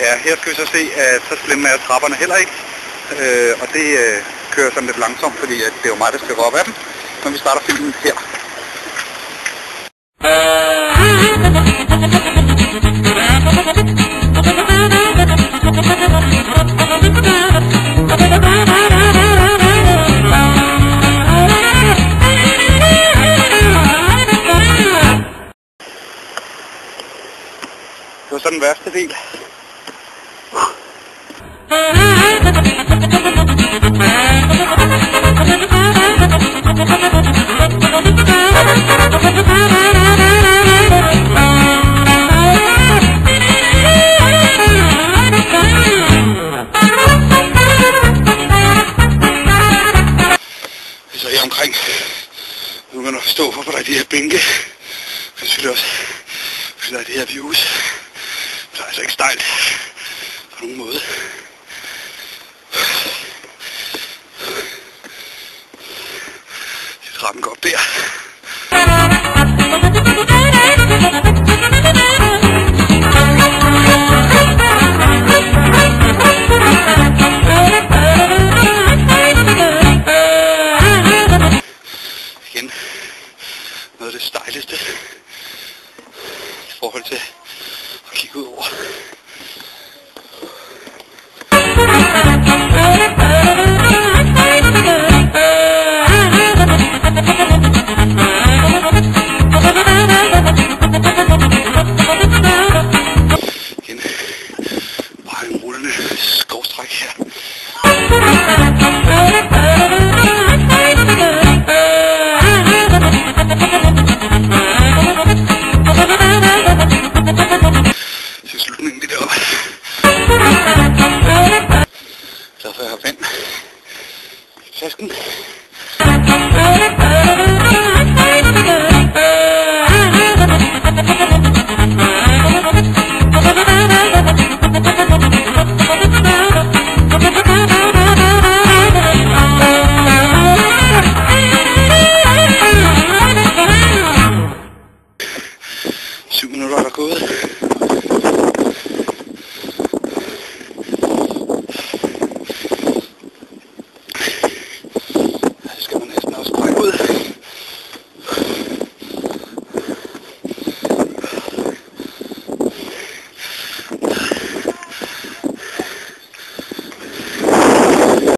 Ja, her skal vi så se, at så slemme er trapperne heller ikke. Og det kører sådan lidt langsomt, fordi at det er jo mig, der skal gå op ad dem. Men vi starter filmen her. Det var så den værste del. Så her omkring, nu kan man forstå, hvorfor der er de her bænke. Det er selvfølgelig også, fordi der er det her views. Det er altså ikke stejlt på nogen måde. Trappen går op der. Igen noget af det stejligste i forhold til at kigge ud over. Igen bare en rullende skovstræk her. Til slutningen lige deroppe. Glad for at jeg har vand i tasken.